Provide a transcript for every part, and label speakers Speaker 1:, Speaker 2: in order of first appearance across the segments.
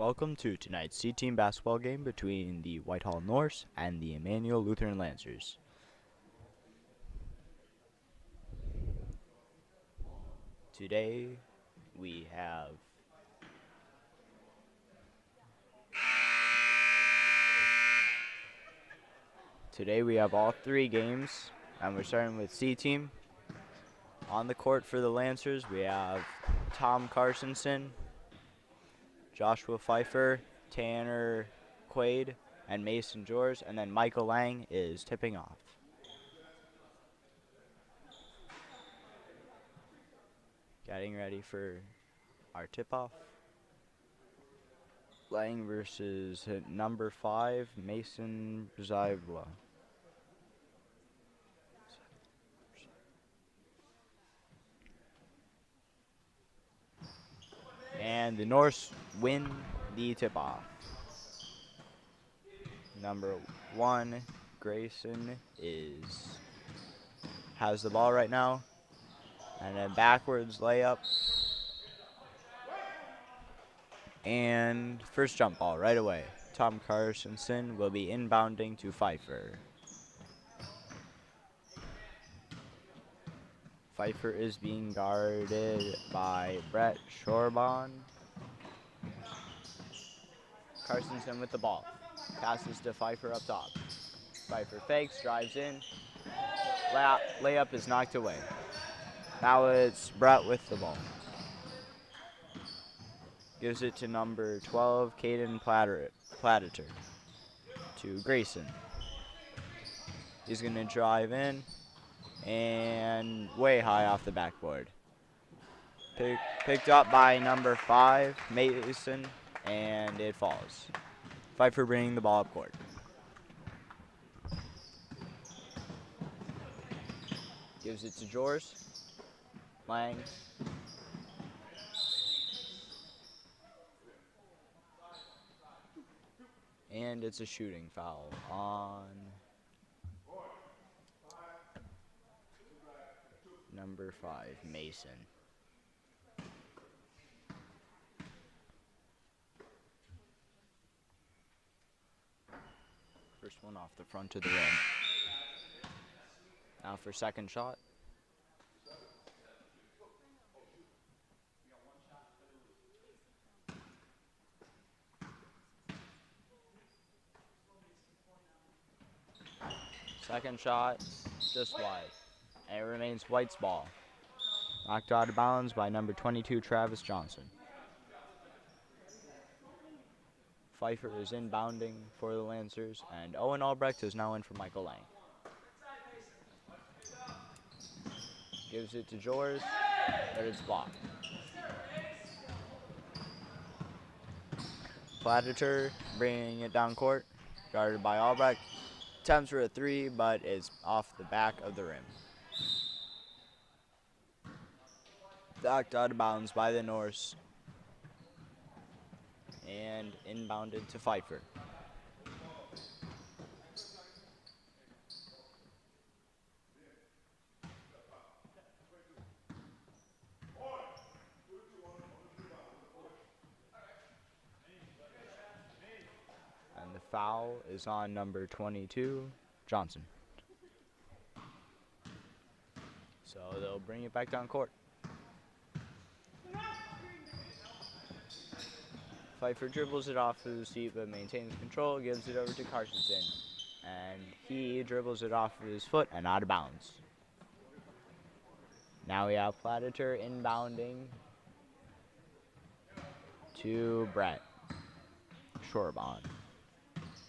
Speaker 1: Welcome to tonight's C-Team basketball game between the Whitehall Norse and the Emmanuel Lutheran Lancers. Today we have all three games, and we're starting with C-Team. On the court for the Lancers, we have Tom Carsonson, Joshua Pfeiffer, Tanner Quaid, and Mason George, and then Michael Lang is tipping off. Getting ready for our tip-off. Lang versus number 5, Mason Zybla. And the Norse win the tip-off. Number 1, Grayson has the ball right now. And a backwards layup. And first jump ball right away. Tom Carsonson will be inbounding to Pfeiffer. Pfeiffer is being guarded by Brett Shorbon. Carsonson with the ball. Passes to Pfeiffer up top. Pfeiffer fakes, drives in. Layup is knocked away. Now it's Brett with the ball. Gives it to number 12, Caden Platter, to Grayson. He's going to drive in and way high off the backboard. Picked up by number 5, Mason, and it falls. Pfeiffer bringing the ball up court. Gives it to George. Lang. And it's a shooting foul on number 5, Mason. First one off the front of the rim. Now for second shot. Second shot, just wide. And it remains White's ball. Knocked out of bounds by number 22, Travis Johnson. Pfeiffer is inbounding for the Lancers, and Owen Albrecht is now in for Michael Lang. Gives it to George, but it's blocked. Platter bringing it down court, guarded by Albrecht. Attempts for a 3, but is off the back of the rim. Knocked out of bounds by the Norse. And inbounded to Pfeiffer. And the foul is on number 22, Johnson. So they'll bring it back down court. Pfeiffer dribbles it off of his feet but maintains control, gives it over to Carsonson. And he dribbles it off of his foot and out of bounds. Now we have Platter inbounding to Brett Shorbon.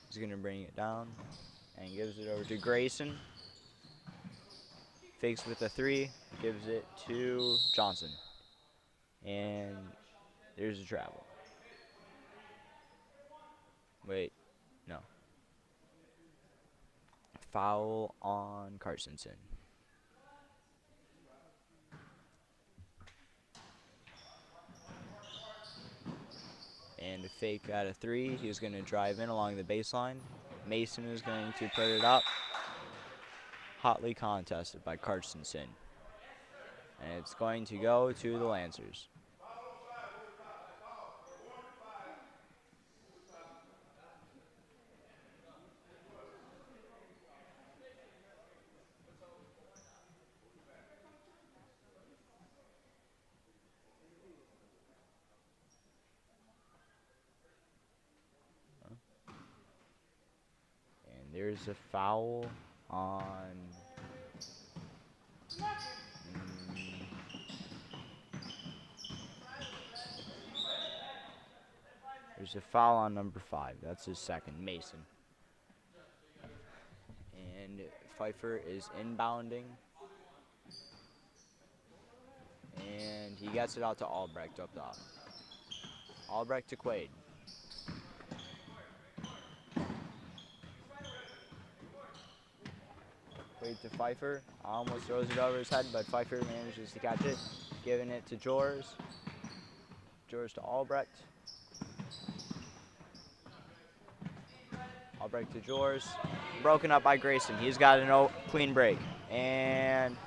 Speaker 1: He's going to bring it down and gives it over to Grayson. Fakes with a 3, gives it to Johnson. And there's a travel. Wait, no. Foul on Carsonson. And a fake out of 3. He's going to drive in along the baseline. Mason is going to put it up. Hotly contested by Carsonson. And it's going to go to the Lancers. there's a foul on. There's a foul on number 5. That's his second, Mason. And Pfeiffer is inbounding. And he gets it out to Albrecht up top. Albrecht to Quaid. Quaid to Pfeiffer. Almost throws it over his head, but Pfeiffer manages to catch it. Giving it to Jors. Jors to Albrecht. Albrecht to Jors. Broken up by Grayson. He's got a clean break. And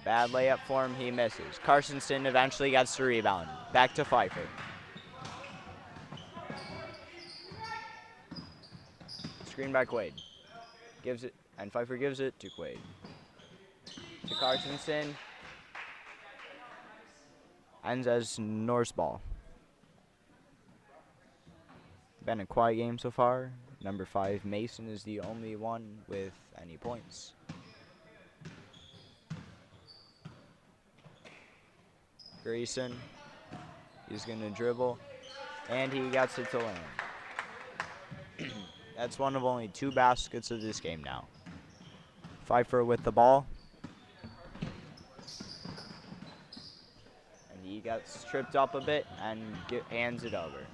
Speaker 1: bad layup for him. He misses. Carstensen eventually gets the rebound. Back to Pfeiffer. Screen by Quaid. Gives it, and Pfeiffer gives it to Quaid. To Carstensen. Ends as Norse ball. Been a quiet game so far. Number 5, Mason, is the only one with any points. Grayson, he's going to dribble, and he gets it to land. That's one of only 2 baskets of this game now. Pfeiffer with the ball. And he gets tripped up a bit and hands it over.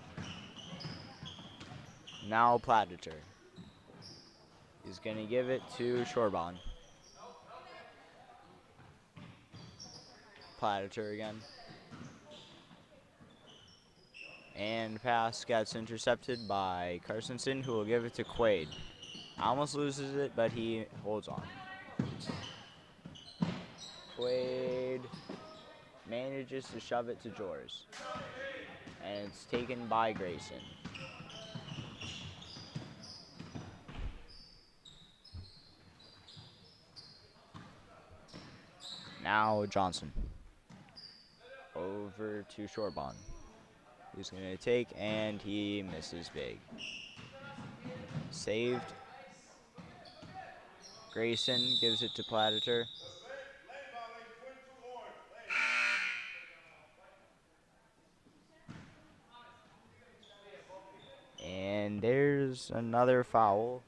Speaker 1: Now Pladeter. He's going to give it to Shorbon. Pladeter again. And pass gets intercepted by Carstensen, who will give it to Quaid. Almost loses it, but he holds on. Quaid manages to shove it to Jors. And it's taken by Grayson. Now Johnson. Over to Shorbon. He's going to take, and he misses big. Saved. Grayson gives it to Pladeter. And there's another foul.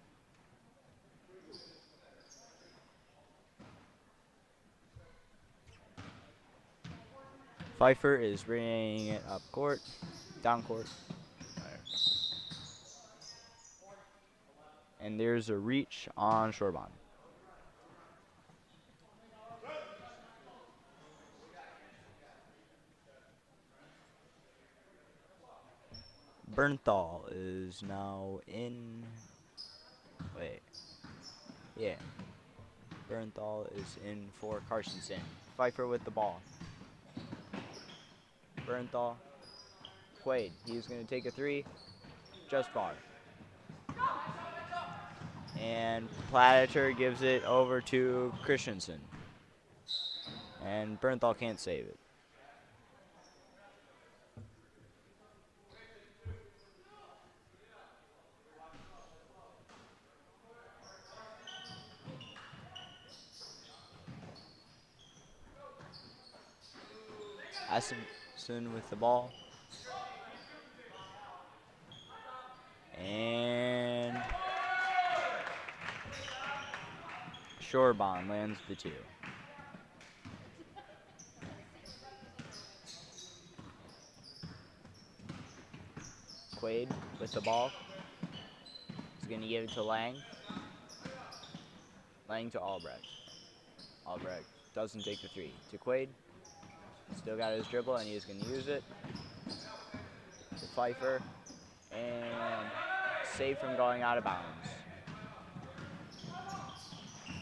Speaker 1: Pfeiffer is bringing it up court, down court. And there's a reach on Shorbon. Bernthal is now in. Wait. Yeah. Bernthal is in for Carstensen. Pfeiffer with the ball. Bernthal. Quaid. He's going to take a 3. Just far. And Pladeter gives it over to Christensen. And Bernthal can't save it. Assenson with the ball. And Shorbon lands the 2. Quaid with the ball. He's going to give it to Lang. Lang to Albrecht. Albrecht doesn't take the 3. To Quaid. Still got his dribble, and he's going to use it. To Pfeiffer. And saved from going out of bounds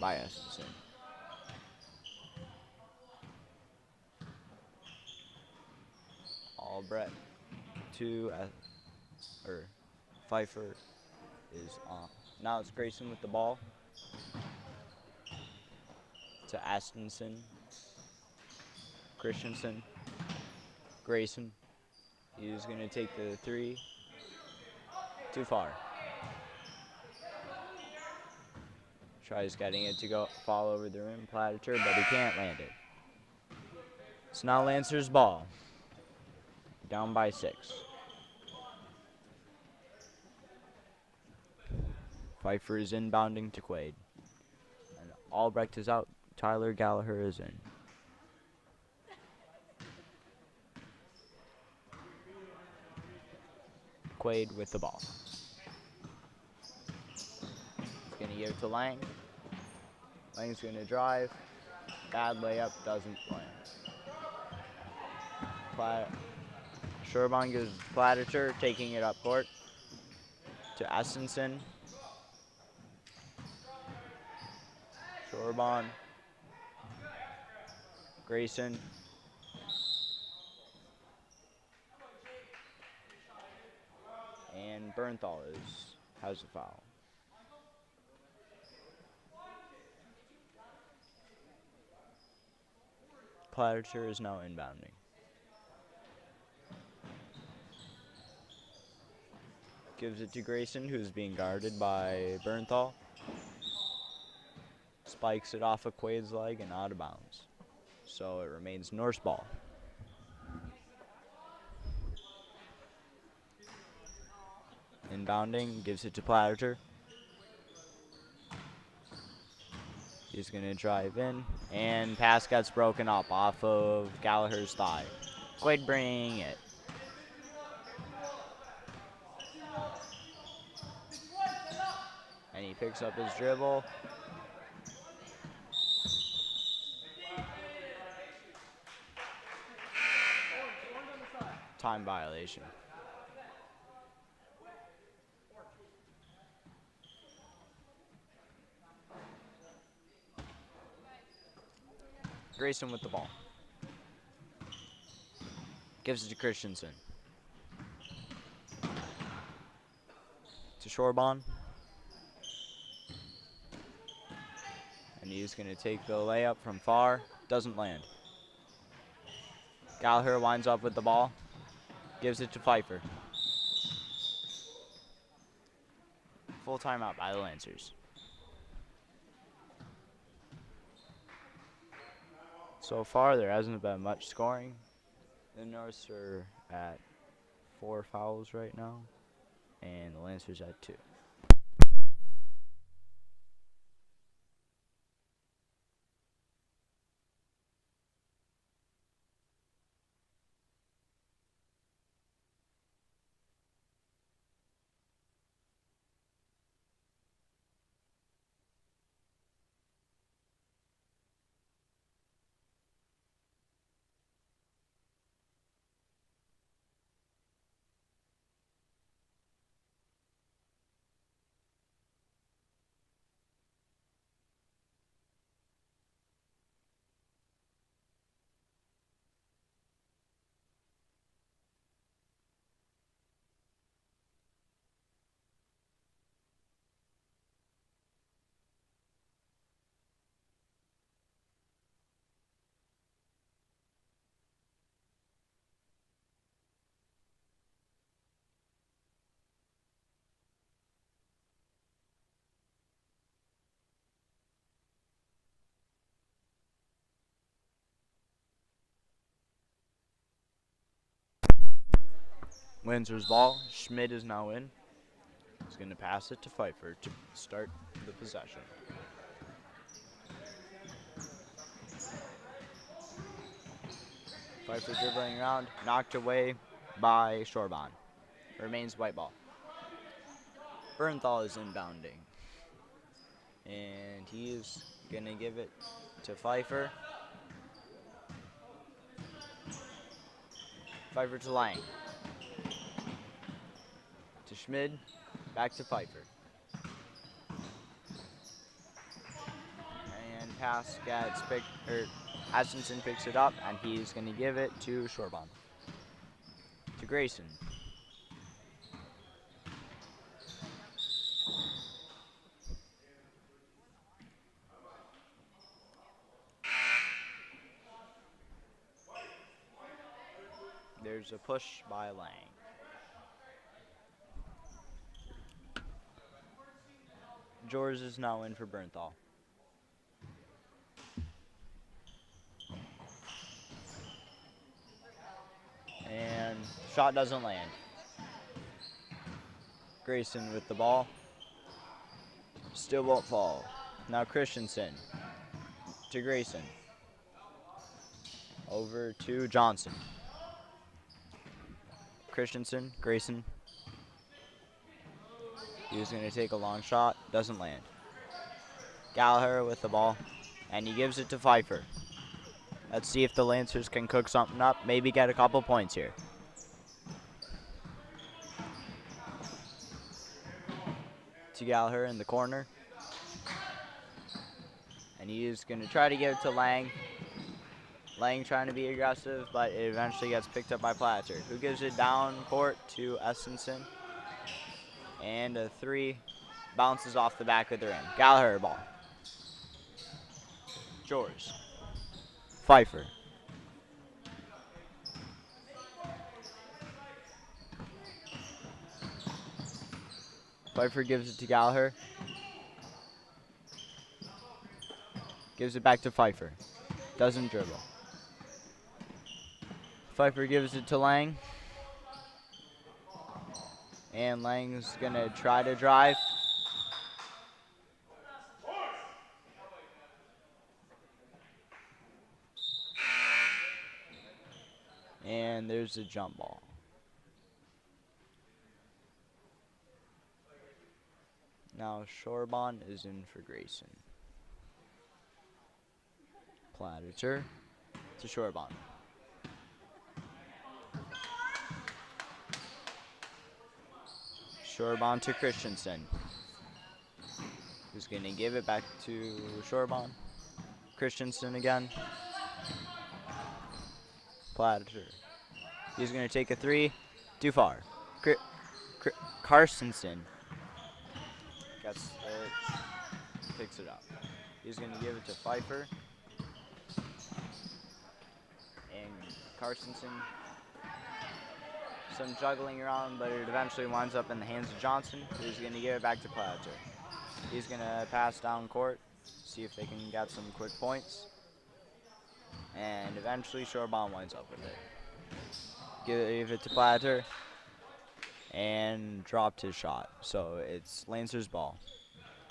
Speaker 1: by Assenson. Albrecht to Pfeiffer is on. Now it's Grayson with the ball. To Assenson. Christensen. Grayson. He's going to take the 3. Too far. Tries getting it to fall over the rim Platter, but he can't land it. It's now Lancer's ball. Down by 6. Pfeiffer is inbounding to Quaid. And Albrecht is out. Tyler Gallagher is in. Quaid with the ball. He's going to give it to Lang. Lang's going to drive. Bad layup, doesn't land. Sherban gives Platter, taking it up court to Essenson. Sherban. Grayson. And Bernthal has a foul. Platter is now inbounding. Gives it to Grayson, who's being guarded by Bernthal. Spikes it off of Quaid's leg and out of bounds. So it remains Norse ball. Inbounding, gives it to Platter. He's going to drive in, and pass gets broken up off of Gallagher's thigh. Quaid bringing it. And he picks up his dribble. Time violation. Grayson with the ball. Gives it to Christensen. To Shorbon. And he's going to take the layup from far. Doesn't land. Gallagher winds up with the ball. Gives it to Pfeiffer. Full timeout by the Lancers. So far, there hasn't been much scoring. The Norse are at 4 fouls right now, and the Lancers at 2. Lancers ball. Schmidt is now in. He's going to pass it to Pfeiffer to start the possession. Pfeiffer dribbling around, knocked away by Shorbon. Remains white ball. Bernthal is inbounding. And he's going to give it to Pfeiffer. Pfeiffer to Lang. To Schmid. Back to Pfeiffer. And pass gets picked, Hutchinson picks it up, and he's going to give it to Shorbon. To Grayson. There's a push by Lang. George is now in for Bernthal. And shot doesn't land. Grayson with the ball. Still won't fall. Now Christensen to Grayson. Over to Johnson. Christensen, Grayson. He was going to take a long shot. Doesn't land. Gallagher with the ball. And he gives it to Pfeiffer. Let's see if the Lancers can cook something up. Maybe get a couple points here. To Gallagher in the corner. And he is going to try to give it to Lang. Lang trying to be aggressive, but it eventually gets picked up by Platter, who gives it down court to Essenson. And a three bounces off the back of the rim. Gallagher ball. George. Pfeiffer. Pfeiffer gives it to Gallagher. Gives it back to Pfeiffer. Doesn't dribble. Pfeiffer gives it to Lang. And Lang's going to try to drive. And there's a jump ball. Now Shorbon is in for Grayson. Platter to Shorbon. Shorbon to Christensen. Who's going to give it back to Shorbon. Christensen again. Platter. He's going to take a three. Too far. Carstensen gets it. Picks it up. He's going to give it to Pfeiffer. And Carstensen. Some juggling around, but it eventually winds up in the hands of Johnson, who's going to give it back to Platter. He's going to pass down court, see if they can get some quick points. And eventually Shorbon winds up with it. Give it to Platter. And dropped his shot. So it's Lancer's ball.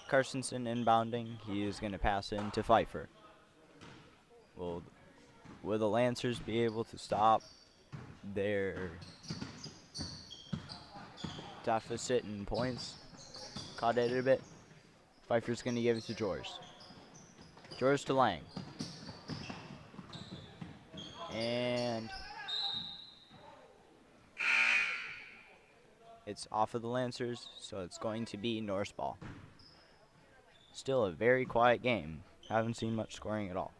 Speaker 1: Carstensen inbounding. He is going to pass in to Pfeiffer. Will the Lancers be able to stop their deficit in points? Caught it a bit. Pfeiffer's going to give it to George. George to Lang. And it's off of the Lancers, so it's going to be Norse ball. Still a very quiet game. Haven't seen much scoring at all.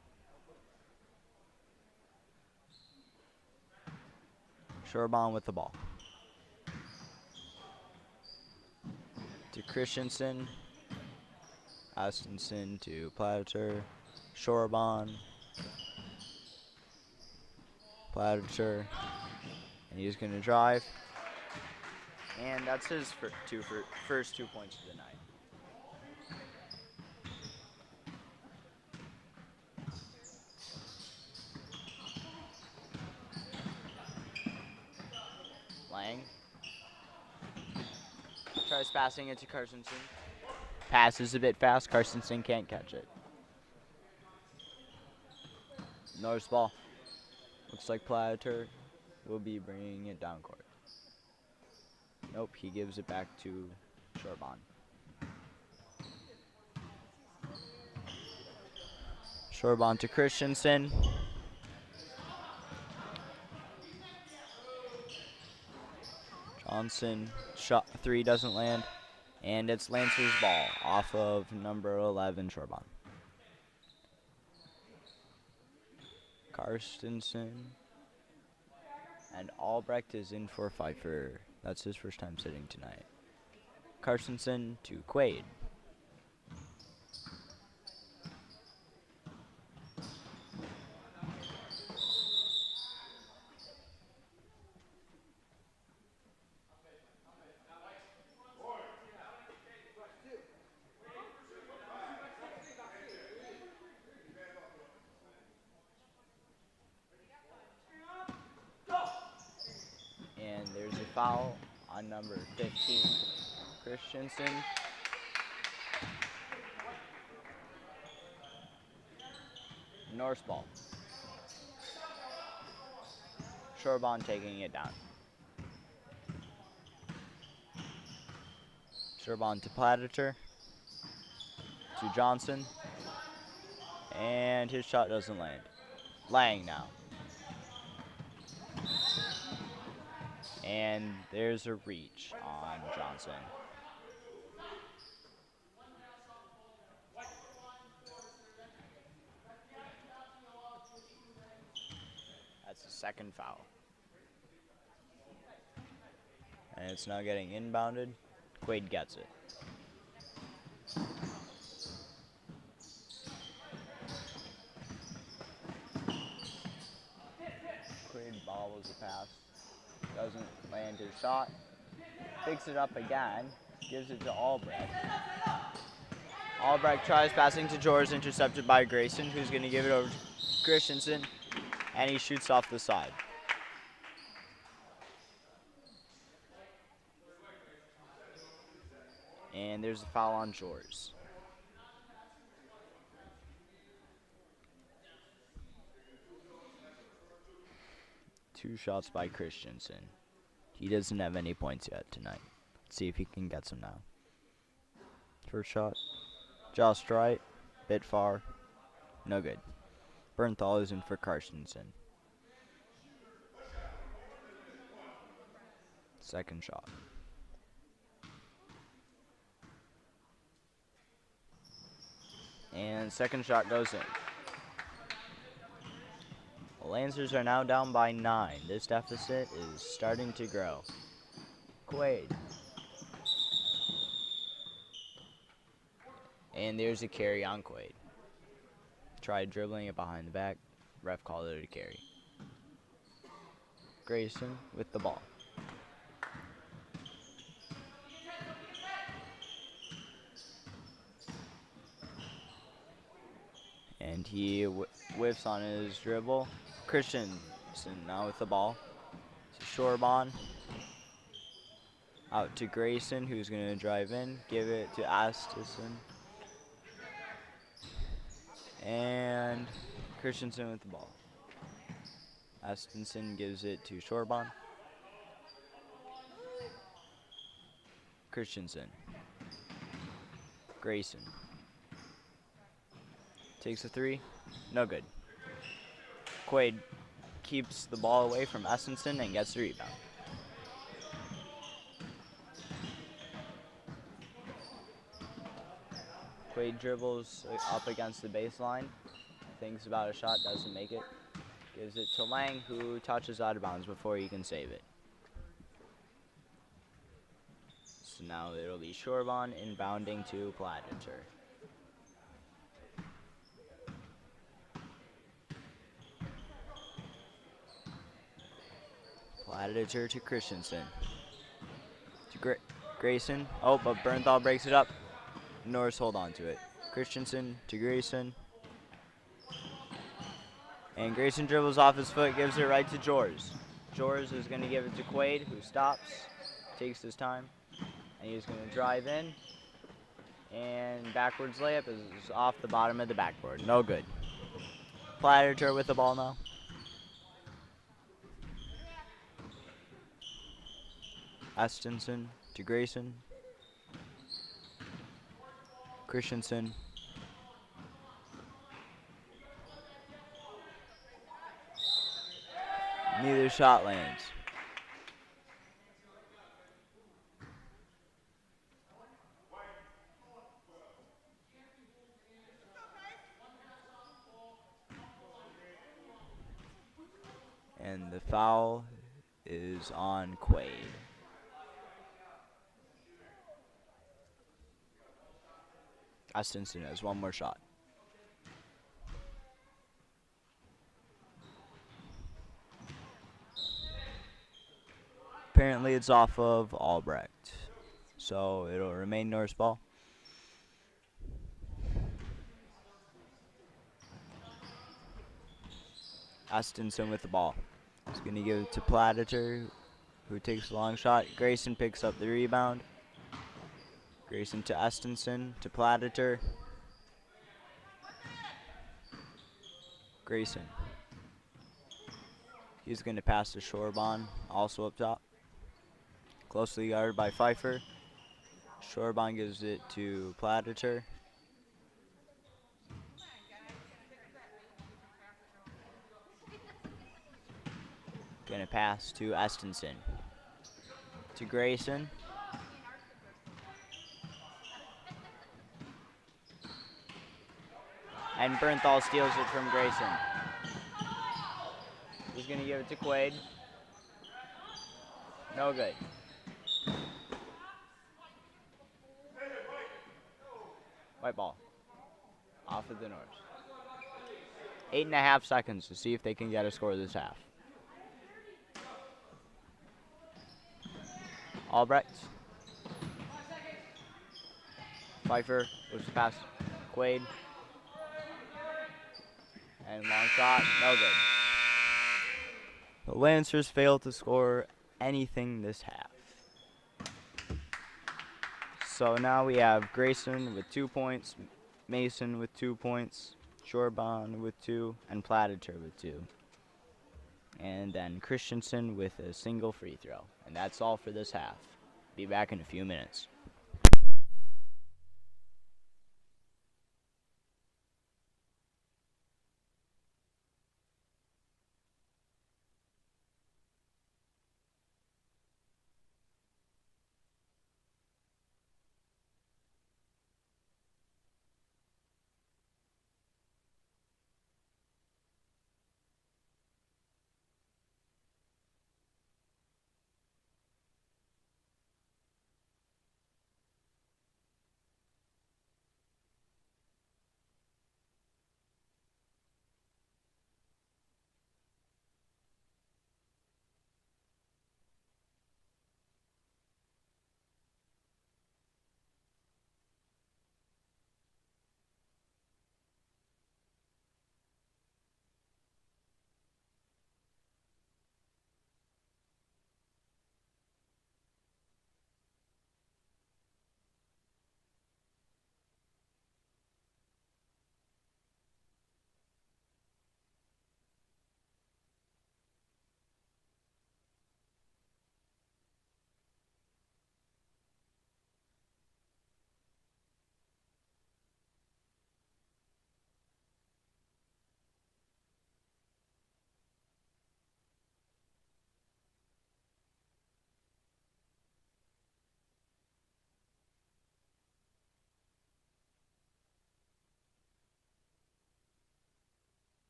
Speaker 1: Shorbon with the ball. To Christensen. Astonson to Platter. Shorbon. Platter. And he's going to drive. And that's his first 2 points of the night. Lang tries passing it to Carstensen. Passes a bit fast. Carstensen can't catch it. Norse ball. Looks like Platter will be bringing it down court. Nope, he gives it back to Shorbon. Shorbon to Christensen. Johnson shot three, doesn't land. And it's Lancer's ball off of number 11, Shorbon. Carstensen. And Albrecht is in for Pfeiffer. That's his first time sitting tonight. Carstensen to Quaid. foul on number 15, Christensen. Norse ball. Shorebon taking it down. Shorebon to Platter. To Johnson. And his shot doesn't land. Lang now. And there's a reach on Johnson. That's the second foul. And it's now getting inbounded. Quaid gets it. Quaid bobbles the pass. Doesn't land his shot. Picks it up again. Gives it to Albrecht. Albrecht tries passing to George, intercepted by Grayson, who's going to give it over to Christensen. And he shoots off the side. And there's a foul on George. Two shots by Christensen. He doesn't have any points yet tonight. Let's see if he can get some now. First shot. Just right. Bit far. No good. Bernthal is in for Christensen. Second shot. And second shot goes in. The Lancers are now down by 9. This deficit is starting to grow. Quaid. And there's a carry on Quaid. Tried dribbling it behind the back. Ref called it a carry. Grayson with the ball. And he whiffs on his dribble. Christensen now with the ball. To Shorebon. Out to Grayson, who's going to drive in. Give it to Astison. And Christensen with the ball. Astison gives it to Shorebon. Christensen. Grayson. Takes a three. No good. Quaid keeps the ball away from Essenson and gets the rebound. Quaid dribbles up against the baseline. Thinks about a shot, doesn't make it. Gives it to Lang, who touches out of bounds before he can save it. So now it'll be Shorebon inbounding to Platter. Platter to Christensen. To Grayson. Oh, but Bernthal breaks it up. Norse hold on to it. Christensen to Grayson. And Grayson dribbles off his foot, gives it right to George. George is going to give it to Quaid, who stops, takes his time, and he's going to drive in. And backwards layup is off the bottom of the backboard. No good. Platter with the ball now. Astinson to Grayson. Christensen. Neither shot lands. And the foul is on Quaid. Astinson has one more shot. Apparently it's off of Albrecht. So it'll remain Norse ball. Astinson with the ball. He's going to give it to Platter, who takes the long shot. Grayson picks up the rebound. Grayson to Estenson, to Pladeter. Grayson. He's going to pass to Shorebon, also up top. Closely guarded by Pfeiffer. Shorebon gives it to Pladeter. Gonna pass to Estenson. To Grayson. And Bernthal steals it from Grayson. He's gonna give it to Quaid. No good. White ball. Off of the Norse. 8.5 seconds to see if they can get a score this half. Albrecht. Pfeiffer was the pass. Quaid. And long shot, no good. The Lancers failed to score anything this half. So now we have Grayson with 2 points, Mason with 2 points, Shorebon with 2, and Pladeter with 2. And then Christensen with a single free throw. And that's all for this half. Be back in a few minutes.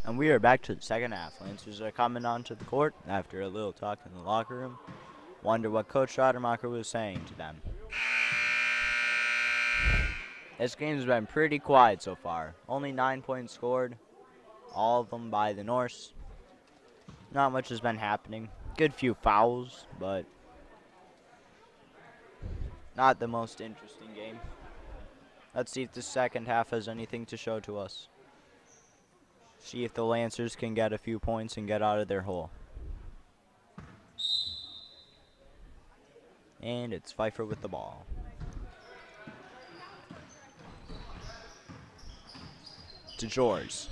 Speaker 1: And we are back to the second half. Lancers are coming onto the court after a little talk in the locker room. Wonder what Coach Rademacher was saying to them. This game's been pretty quiet so far. Only 9 points scored, all of them by the Norse. Not much has been happening. Good few fouls, but not the most interesting game. Let's see if the second half has anything to show to us. See if the Lancers can get a few points and get out of their hole. And it's Pfeiffer with the ball. To George.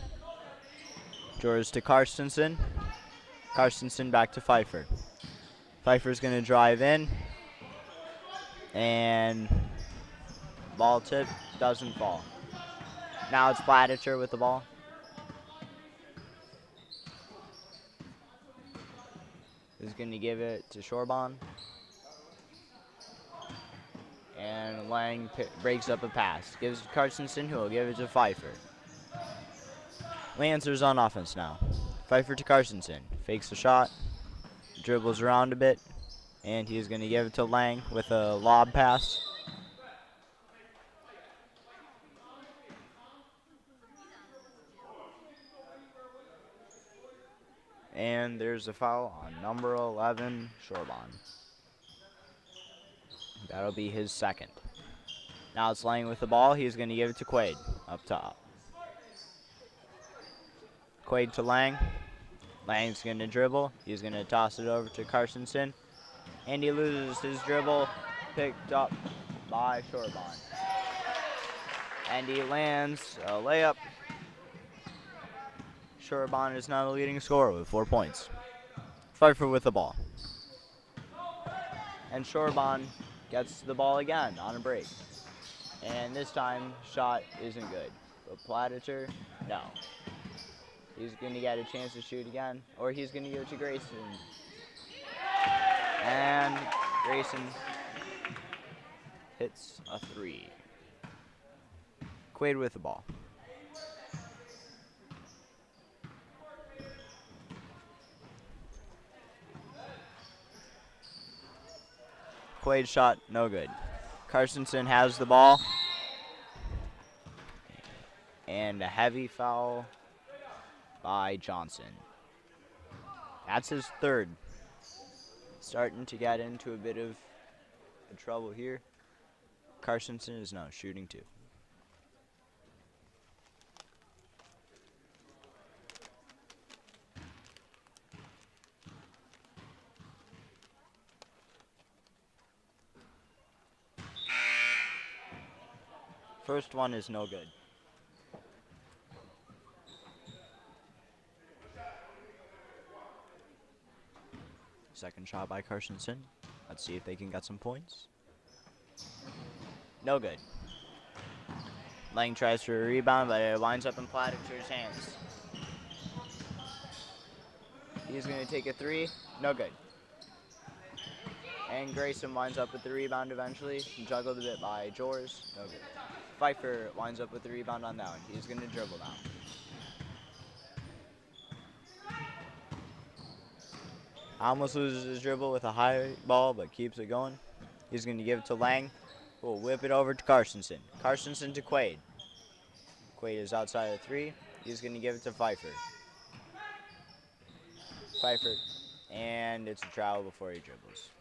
Speaker 1: George to Carstensen. Carstensen back to Pfeiffer. Pfeiffer's going to drive in. And ball tip doesn't fall. Now it's Platicher with the ball. Is going to give it to Shorbon. And Lang breaks up a pass. Gives it to Carstensen, who will give it to Pfeiffer. Lancers on offense now. Pfeiffer to Carstensen. Fakes the shot. Dribbles around a bit. And he's going to give it to Lang with a lob pass. And there's a foul on number 11, Shorbon. That'll be his second. Now it's Lang with the ball. He's going to give it to Quaid up top. Quaid to Lang. Lang's going to dribble. He's going to toss it over to Carstensen. And he loses his dribble. Picked up by Shorbon. And he lands a layup. Shorbon is now the leading scorer with 4 points. Pfeiffer with the ball. And Shorbon gets the ball again on a break. And this time, shot isn't good. But Platicher, no. He's going to get a chance to shoot again. Or he's going to give it to Grayson. And Grayson hits a 3. Quaid with the ball. Quaid shot, no good. Carstensen has the ball. And a heavy foul by Johnson. That's his third. Starting to get into a bit of trouble here. Carstensen is now shooting 2. First one is no good. Second shot by Carstensen. Let's see if they can get some points. No good. Lang tries for a rebound, but it winds up in Platicher's hands. He's going to take a 3. No good. And Grayson winds up with the rebound eventually. Juggled a bit by George. No good. Pfeiffer winds up with the rebound on that one. He's going to dribble now. Almost loses his dribble with a high ball, but keeps it going. He's going to give it to Lang, who will whip it over to Carstensen. Carstensen to Quaid. Quaid is outside of 3. He's going to give it to Pfeiffer. Pfeiffer, and it's a travel before he dribbles.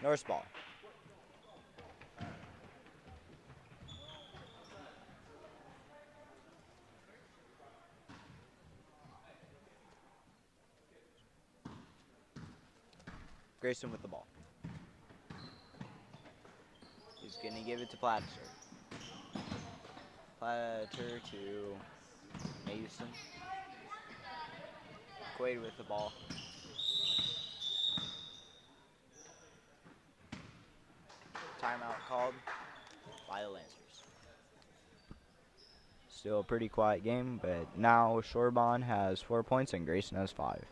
Speaker 1: Norse ball. Grayson with the ball. He's going to give it to Platicher. Platicher to Mason. Quaid with the ball. Timeout called by the Lancers. Still a pretty quiet game, but now Shorbon has 4 points and Grayson has 5.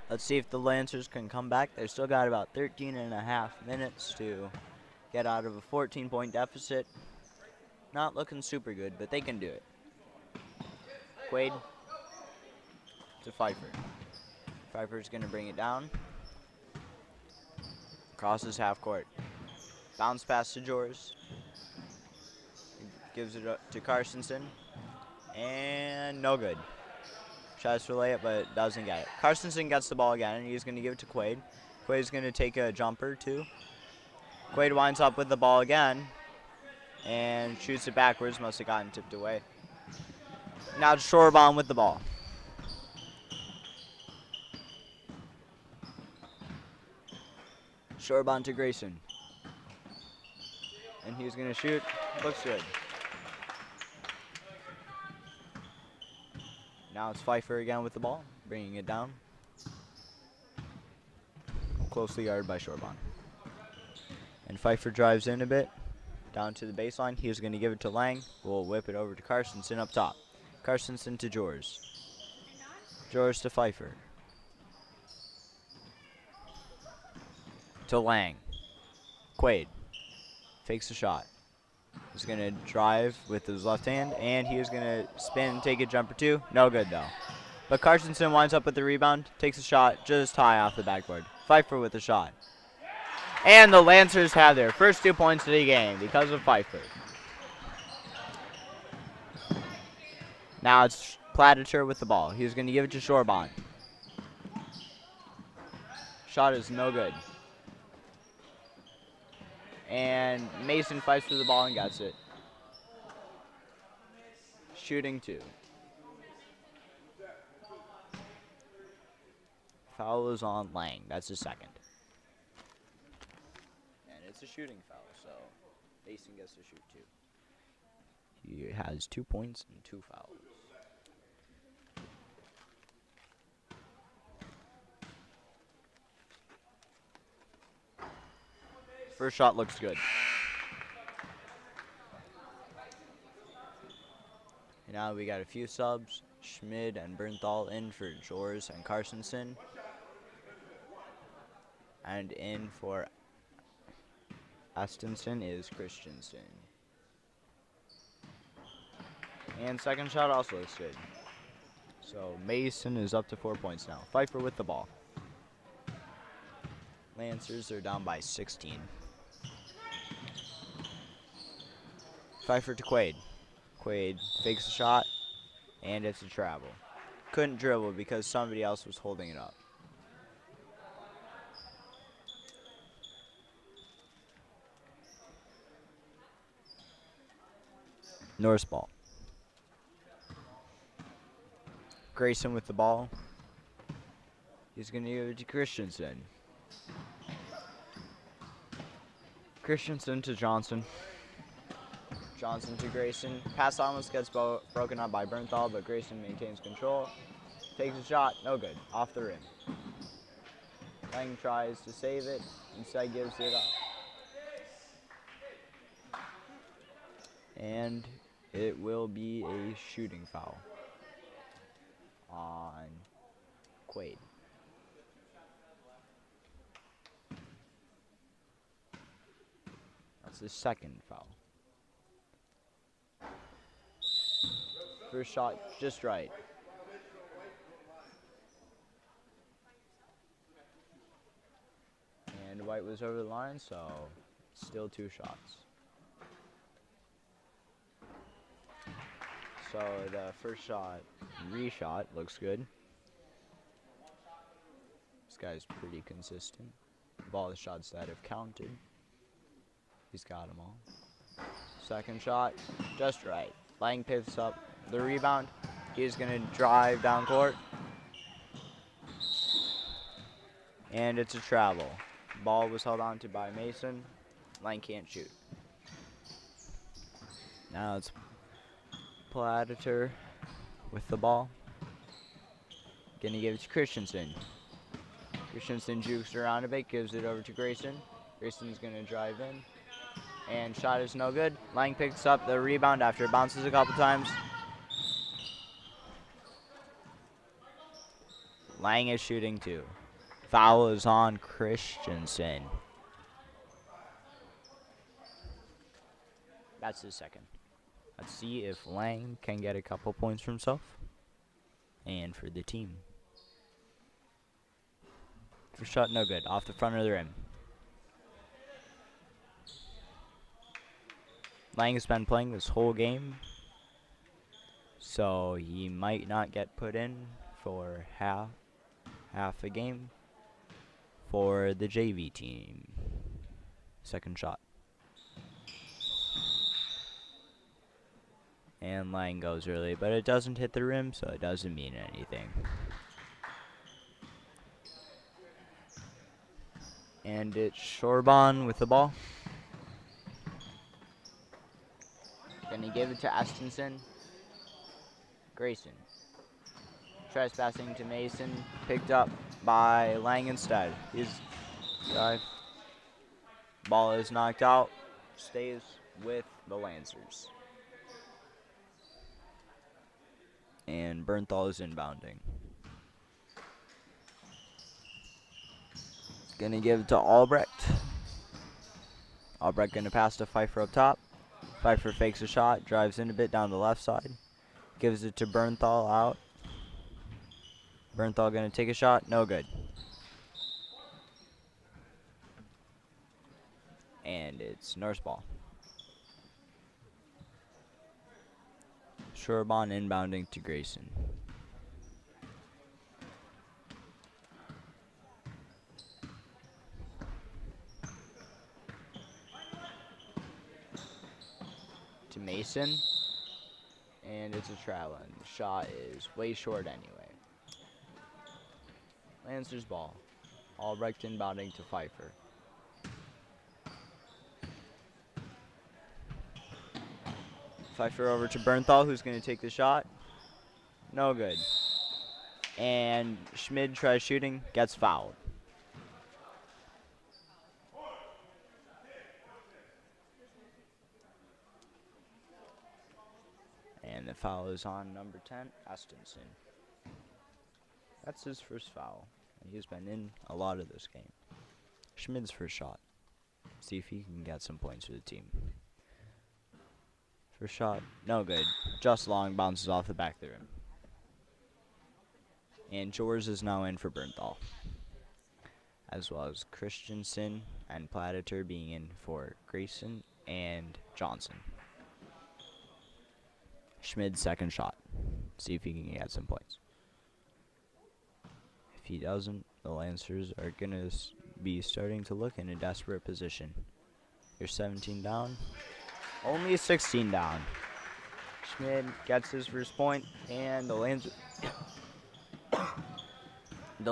Speaker 1: Let's see if the Lancers can come back. They've still got about 13.5 minutes to get out of a 14-point deficit. Not looking super good, but they can do it. Quaid to Pfeiffer. Pfeiffer's going to bring it down. Crosses half court. Bounce pass to Jors. Gives it up to Carstensen. And no good. Tries to lay it, but doesn't get it. Carstensen gets the ball again, and he's going to give it to Quaid. Quaid's going to take a jumper, too. Quaid winds up with the ball again and shoots it backwards. Must have gotten tipped away. Now to Shorebomb with the ball. Shorebomb to Grayson. And he's going to shoot. Looks good. Now it's Pfeiffer again with the ball, bringing it down. Closely guarded by Shorebomb. And Pfeiffer drives in a bit, down to the baseline. He's going to give it to Lang. We'll whip it over to Carstensen up top. Carstensen to Jors. Jors to Pfeiffer. To Lang. Quaid. Fakes a shot. He's going to drive with his left hand, and he is going to spin and take a jumper too. No good, though. But Carstensen winds up with the rebound, takes a shot just high off the backboard. Pfeiffer with a shot. And the Lancers have their first 2 points of the game because of Pfeiffer. Now it's Platiture with the ball. He's going to give it to Shorebomb. Shot is no good. And Mason fights for the ball and gets it. Shooting 2. Foul is on Lang. That's his second. And it's a shooting foul, so Mason gets to shoot 2. He has 2 points and 2 fouls. First shot looks good. And now we got a few subs. Schmid and Bernthal in for Jors and Carstensen. And in for Astenson is Christensen. And second shot also looks good. So Mason is up to 4 points now. Pfeiffer with the ball. Lancers are down by 16. Pfeiffer to Quaid. Quaid fakes a shot, and it's a travel. Couldn't dribble because somebody else was holding it up. Norse ball. Grayson with the ball. He's going to give it to Christensen. Christensen to Johnson. Johnson to Grayson. Pass almost gets broken up by Bernthal, but Grayson maintains control. Takes a shot, no good, off the rim. Lang tries to save it, instead gives it up. And it will be a shooting foul on Quaid. That's his second foul. First shot just right. And White was over the line, so still 2 shots. So the first shot, reshot, looks good. This guy's pretty consistent. Of all the shots that have counted, he's got them all. Second shot, just right. Lang picks up the rebound. He's going to drive down court. And it's a travel. Ball was held on to by Mason. Lang can't shoot. Now it's Platiture with the ball. Going to give it to Christensen. Christensen jukes around a bit, gives it over to Grayson. Grayson's going to drive in. And shot is no good. Lang picks up the rebound after it bounces a couple times. Lang is shooting 2. Foul is on Christensen. That's his second. Let's see if Lang can get a couple points for himself and for the team. First shot, no good. Off the front of the rim. Lang has been playing this whole game, so he might not get put in for half a game for the JV team. Second shot. And Lang goes early, but it doesn't hit the rim, so it doesn't mean anything. And it's Shorbon with the ball. Gonna give it to Estenson. Grayson. Trespassing to Mason. Picked up by Lang instead. His dive. Ball is knocked out. Stays with the Lancers. And Bernthal is inbounding. Gonna give it to Albrecht. Albrecht gonna pass to Pfeiffer up top. Pfeiffer fakes a shot, drives in a bit down the left side. Gives it to Bernthal out. Bernthal gonna take a shot, no good. And it's Norse ball. Shorbon inbounding to Grayson. To Mason. And it's a traveling. Shot is way short anyway. Lancers ball. Albrecht inbounding to Pfeiffer. Pfeiffer over to Bernthal, who's going to take the shot. No good. And Schmid tries shooting, gets fouled. And the foul is on number 10, Estenson. That's his first foul. He's been in a lot of this game. Schmid's first shot. See if he can get some points for the team. First shot, no good. Just long, bounces off the back of the rim. And Jors is now in for Bernthal, as well as Christensen and Pladeter being in for Grayson and Johnson. Schmid's second shot. See if he can get some points. If he doesn't, the Lancers are going to be starting to look in a desperate position. You're 17 down. Only 16 down. Schmid gets his first point, and the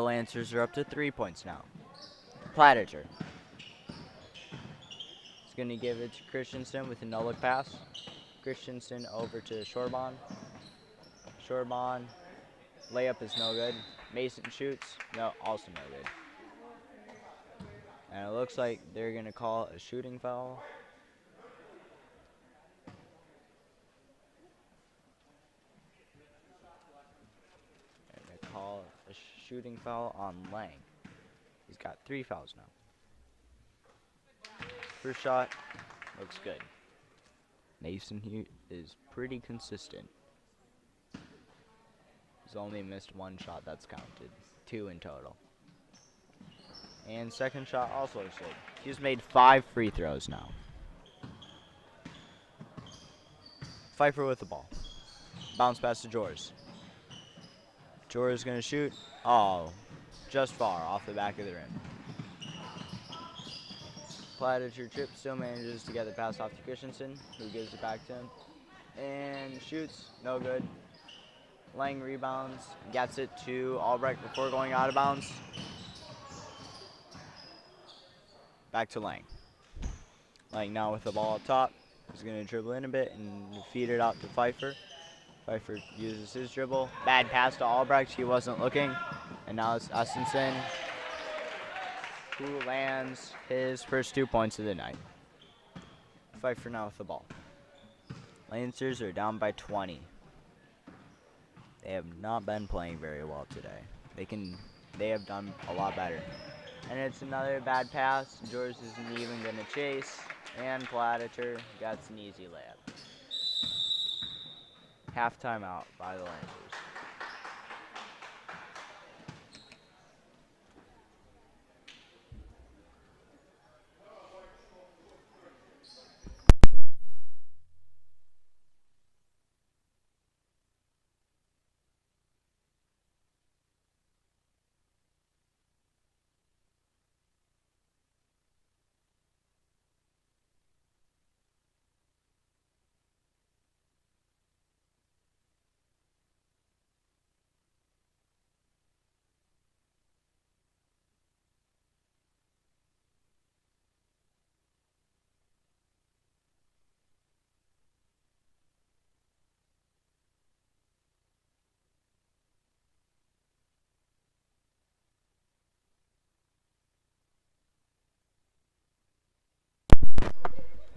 Speaker 1: Lancers are up to 3 points now. Pladeter. He's going to give it to Christensen with a no-look pass. Christensen over to Shorbon. Shorbon. Layup is no good. Mason shoots. No, also no good. And it looks like they're going to call a shooting foul. They're going to call a shooting foul on Lang. He's got 3 fouls now. First shot looks good. Mason here is pretty consistent. He's only missed 1 shot that's counted. 2 in total. And second shot also looks good. He's made 5 free throws now. Pfeiffer with the ball. Bounce pass to Jors. Jors is going to shoot. Oh, just far off the back of the rim. Pladeter trip still manages to get the pass off to Christensen, who gives it back to him. And shoots. No good. Lang rebounds. Gets it to Albrecht before going out of bounds. Back to Lang. Lang now with the ball up top. He's going to dribble in a bit and feed it out to Pfeiffer. Pfeiffer uses his dribble. Bad pass to Albrecht. He wasn't looking. And now it's Estenson, who lands his first 2 points of the night. Pfeiffer now with the ball. Lancers are down by 20. They have not been playing very well today. They can they have done a lot better. And it's another bad pass. George isn't even going to chase. And Platter gets an easy layup. Half timeout by the Lancers.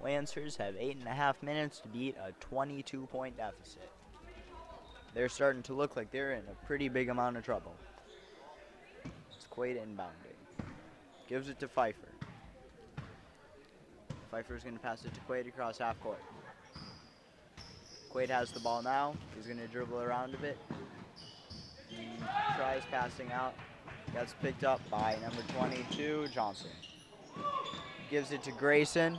Speaker 1: Lancers have 8.5 minutes to beat a 22-point deficit. They're starting to look like they're in a pretty big amount of trouble. It's Quaid inbounding. Gives it to Pfeiffer. Pfeiffer's going to pass it to Quaid across half court. Quaid has the ball now. He's going to dribble around a bit. He tries passing out. Gets picked up by number 22, Johnson. Gives it to Grayson.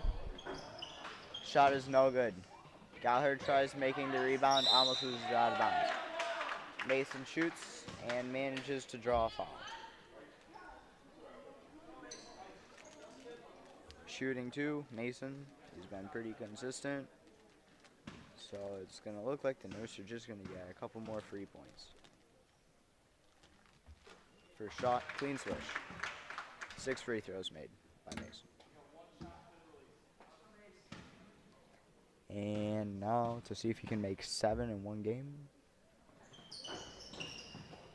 Speaker 1: Shot is no good. Gallagher tries making the rebound, almost loses it out of bounds. Mason shoots and manages to draw a foul. Shooting 2, Mason. He's been pretty consistent. So it's going to look like the Norse are just going to get a couple more free points. First shot, clean switch. 6 free throws made by Mason. And now to see if he can make 7 in one game.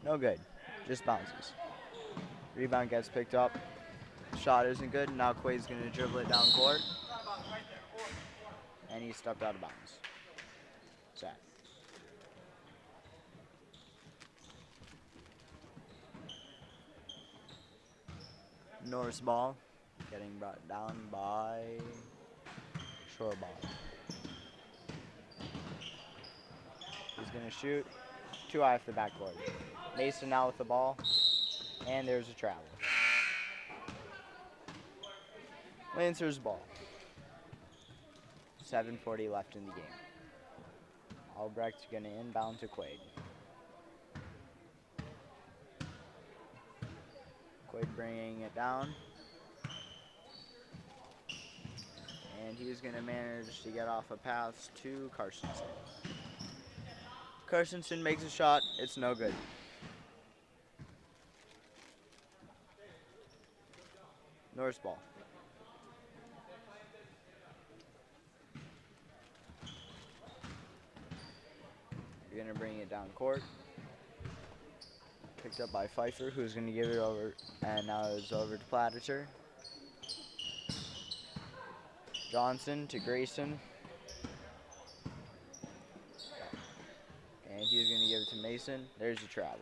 Speaker 1: No good. Just bounces. Rebound gets picked up. Shot isn't good. Now Quaid's going to dribble it down court. And he stepped out of bounds. Sad. Norse ball. Getting brought down by Shore ball. He's going to shoot. Too high for the backboard. Mason now with the ball. And there's a travel. Lancers ball. 7:40 left in the game. Albrecht going to inbound to Quaid. Quaid bringing it down. And he's going to manage to get off a pass to Carstensen. Carstensen makes a shot. It's no good. Norse ball. You're going to bring it down court. Picked up by Pfeiffer, who's going to give it over. And now it's over to Platter. Johnson to Grayson. And he's going to give it to Mason. There's the travel.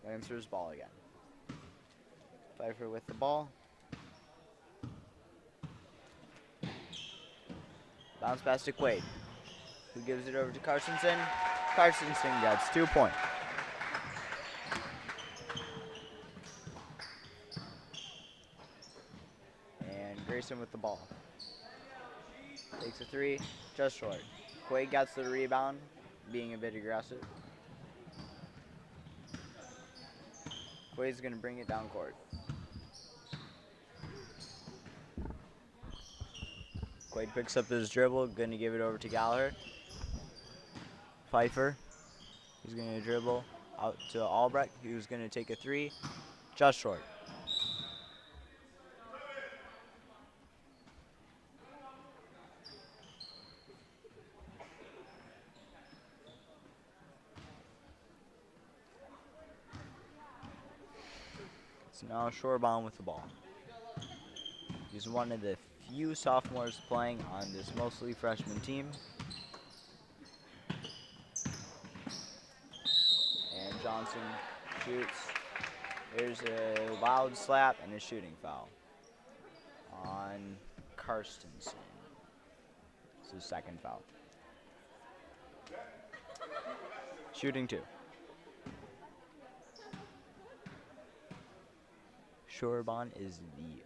Speaker 1: Lancers ball again. Pfeiffer with the ball. Bounce pass to Quaid, who gives it over to Carstensen. Carstensen gets 2 points. And Grayson with the ball. Takes a 3, just short. Quaid gets the rebound, being a bit aggressive. Quaid's going to bring it down court. Quaid picks up his dribble, going to give it over to Gallagher. Pfeiffer, he's going to dribble out to Albrecht, who's going to take a 3, just short. It's now Shorebaum with the ball. He's one of the few sophomores playing on this mostly freshman team. Johnson shoots. There's a loud slap and a shooting foul on Karstensen. It's his second foul. Shooting 2. Shorbon is the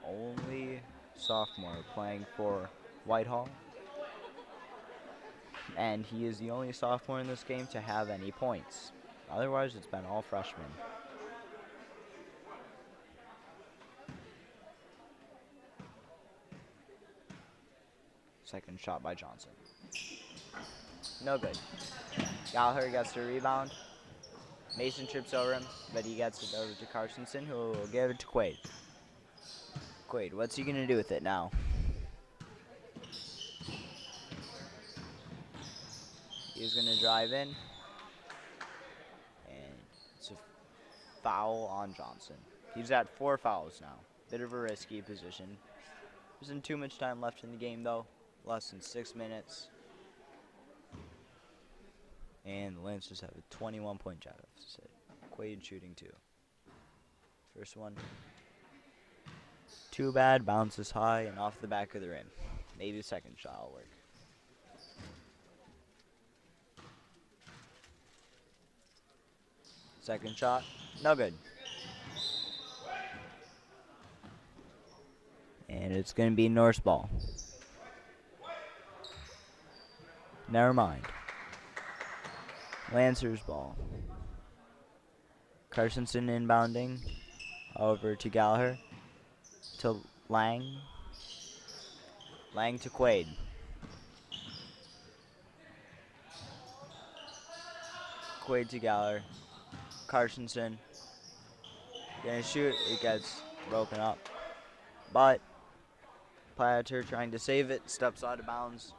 Speaker 1: only sophomore playing for Whitehall, and he is the only sophomore in this game to have any points. Otherwise, it's been all freshmen. Second shot by Johnson. No good. Gallagher gets the rebound. Mason trips over him, but he gets it over to Karstensen, who will give it to Quaid. Quaid, what's he going to do with it now? He's going to drive in, and it's a foul on Johnson. He's at 4 fouls now. Bit of a risky position. There isn't too much time left in the game, though. Less than 6 minutes. And the Lancers have a 21-point deficit. Quaid shooting 2. First one. Too bad. Bounces high and off the back of the rim. Maybe the second shot will work. Second shot. No good. And it's going to be Norse ball. Never mind. Lancers ball. Karstensen inbounding over to Gallagher. To Lang. Lang to Quaid. Quaid to Gallagher. Karstensen. Gonna shoot. It gets broken up. But Platter trying to save it. Steps out of bounds.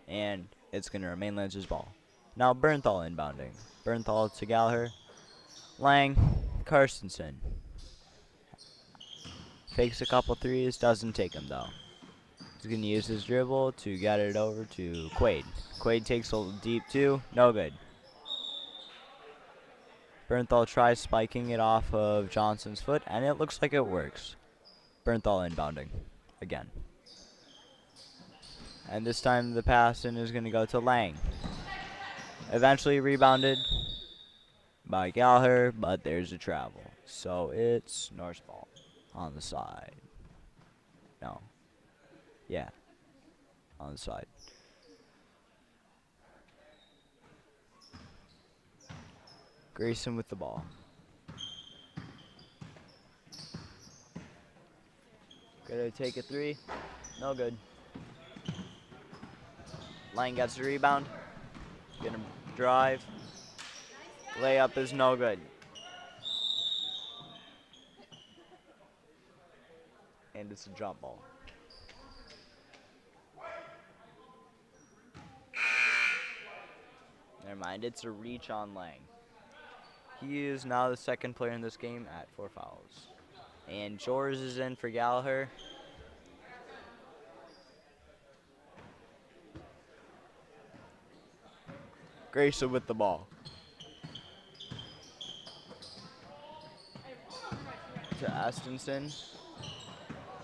Speaker 1: And it's going to remain Lancers ball. Now Bernthal inbounding. Bernthal to Gallagher. Lang. Karstensen. Fakes a couple threes. Doesn't take them though. He's going to use his dribble to get it over to Quaid. Quaid takes a deep 2. No good. Bernthal tries spiking it off of Johnson's foot, and it looks like it works. Bernthal inbounding again. And this time the pass in is going to go to Lang. Eventually rebounded by Gallagher, but there's a travel. So it's Norse ball on the side. No. Yeah. On the side. Grayson with the ball. Gonna take a 3. No good. Lang gets the rebound. Gonna drive. Layup is no good. And it's a jump ball. Never mind, it's a reach on Lang. He is now the second player in this game at 4 fouls. And Jors is in for Gallagher. Grayson with the ball. To Estenson.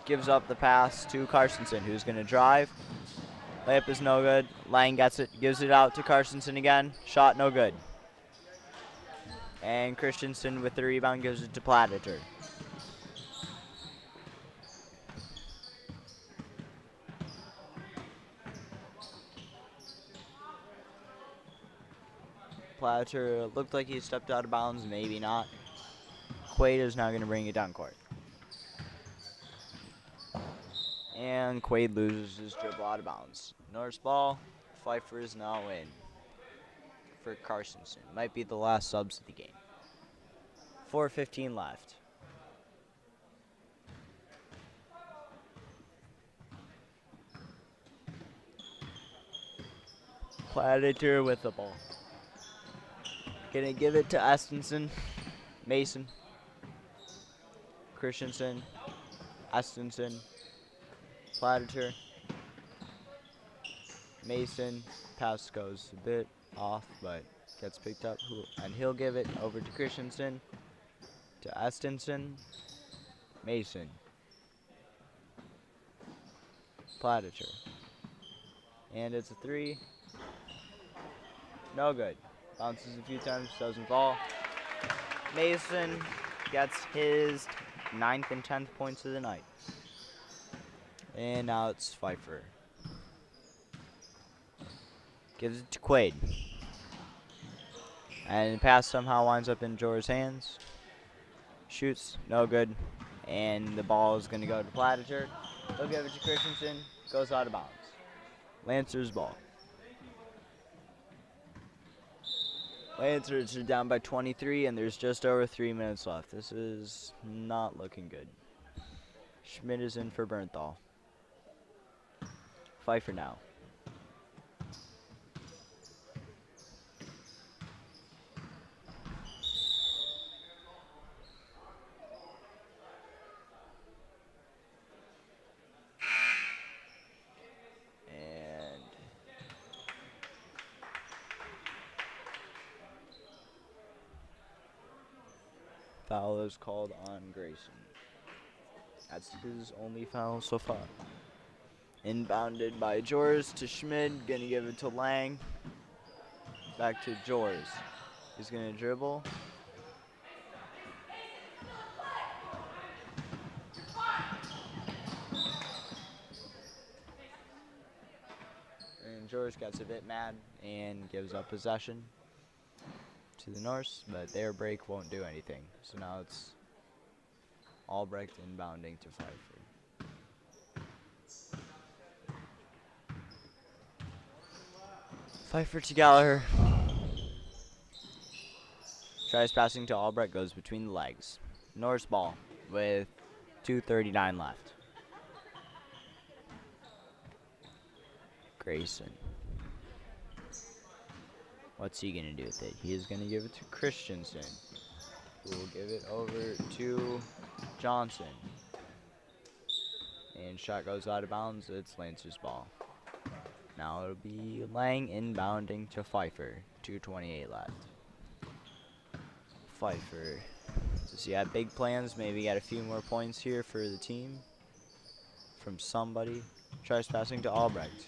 Speaker 1: Gives up the pass to Karstensen, who's going to drive. Layup is no good. Lang gets it, gives it out to Karstensen again. Shot no good. And Christensen with the rebound gives it to Platter. Platter looked like he stepped out of bounds, maybe not. Quaid is now going to bring it down court. And Quaid loses his dribble out of bounds. Norse ball. Pfeiffer is now in for Karstensen. Might be the last subs of the game. 4:15 left. Platter with the ball. Gonna give it to Estenson. Mason. Christensen. Estenson. Platter. Mason. Pass goes a bit off, but gets picked up, and he'll give it over to Christensen, to Estinson, Mason, Platiture, and it's a 3. No good. Bounces a few times, doesn't fall. Mason gets his 9th and 10th points of the night. And now it's Pfeiffer. Gives it to Quaid. And the pass somehow winds up in Jor's hands. Shoots, no good. And the ball is going to go to Platiture. He'll give it to Christensen. Goes out of bounds. Lancers ball. Lancers are down by 23, and there's just over 3 minutes left. This is not looking good. Schmidt is in for Bernthal. Pfeiffer now. And foul is called on Grayson. That's his only foul so far. Inbounded by Jors to Schmid. Gonna give it to Lang. Back to Jors. He's gonna dribble. And Jors gets a bit mad and gives up possession to the Norse, but their break won't do anything. So now it's Albrecht inbounding to Pfeiffer. Pfeiffer to Gallagher. Tries passing to Albrecht, goes between the legs. Norse ball with 2:39 left. Grayson. What's he going to do with it? He is going to give it to Christensen, who will give it over to Johnson. And shot goes out of bounds. It's Lancer's ball. Now it'll be Lang inbounding to Pfeiffer. 2:28 left. Pfeiffer. Does he have big plans? Maybe get a few more points here for the team from somebody. Tries passing to Albrecht.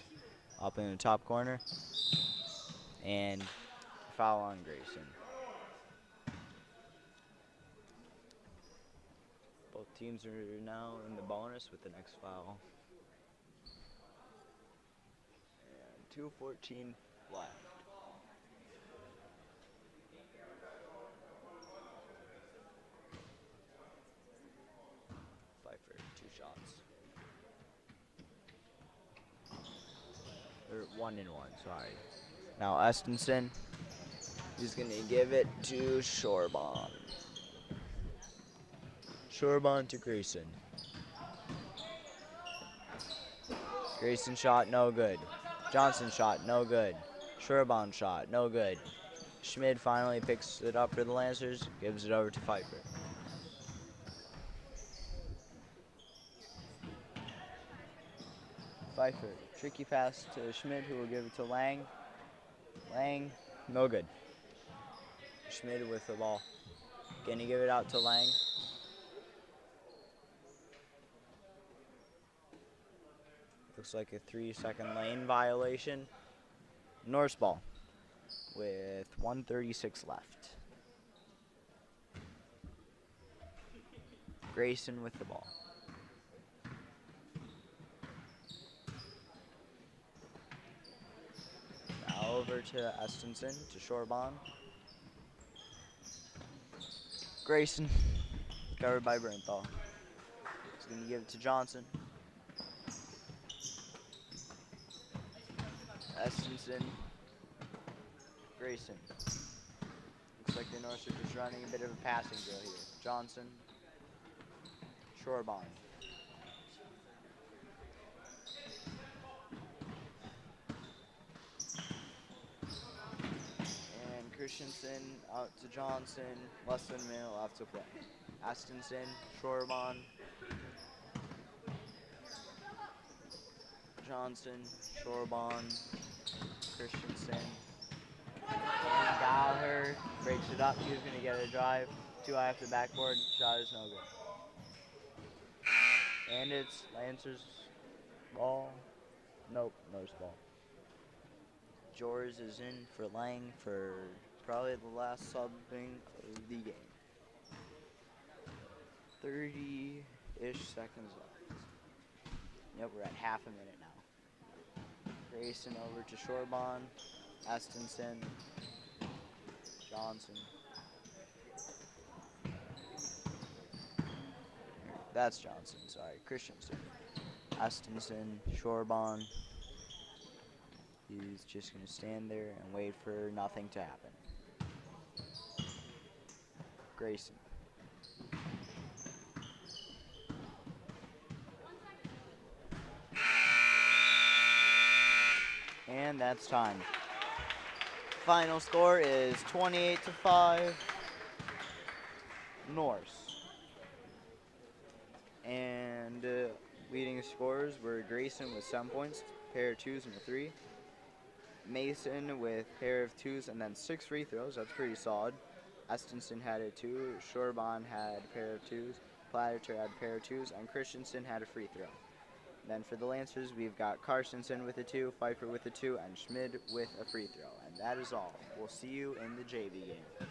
Speaker 1: Up in the top corner. And foul on Grayson. Both teams are now in the bonus with the next foul. And 2:14 left. Pfeiffer, 2 shots. Or 1 and 1, sorry. Now Estinson, he's going to give it to Shorbon. Shorbon to Grayson. Grayson shot, no good. Johnson shot, no good. Shorbon shot, no good. Schmid finally picks it up for the Lancers, gives it over to Pfeiffer. Pfeiffer, tricky pass to Schmid, who will give it to Lang. Lang, no good. Schmid with the ball. Gonna give it out to Lang. Looks like a 3-second lane violation. Norse ball with 1:36 left. Grayson with the ball. Now over to Estinson, to Shorbon. Grayson, covered by Bernthal. He's going to give it to Johnson. Estinson, Grayson. Looks like the Norse are just running a bit of a passing drill here. Johnson, Shorbon. And Christensen out to Johnson. Less than a minute left to play. Estinson, Shorbon. Johnson, Shorbon, Christensen, And Gallagher breaks it up. He was going to get a drive. Too high off the backboard. Shot is no good. And it's Lancer's ball. Nope, Norse ball. Jors is in for Lang for probably the last subbing of the game. 30-ish seconds left. Yep, we're at half a minute now. Grayson over to Shorebon. Estinson. Johnson. That's Johnson, sorry. Christensen. Estinson. Shorebon. He's just going to stand there and wait for nothing to happen. Grayson. And that's time. Final score is 28-5. Norse. And leading scorers were Grayson with 7 points, pair of 2s and a 3. Mason with pair of 2s and then 6 free throws. That's pretty solid. Estinson had a 2. Shorebon had a pair of 2s. Platter had a pair of 2s. And Christensen had a free throw. Then for the Lancers, we've got Carstensen with a 2, Pfeiffer with a 2, and Schmid with a free throw. And that is all. We'll see you in the JV game.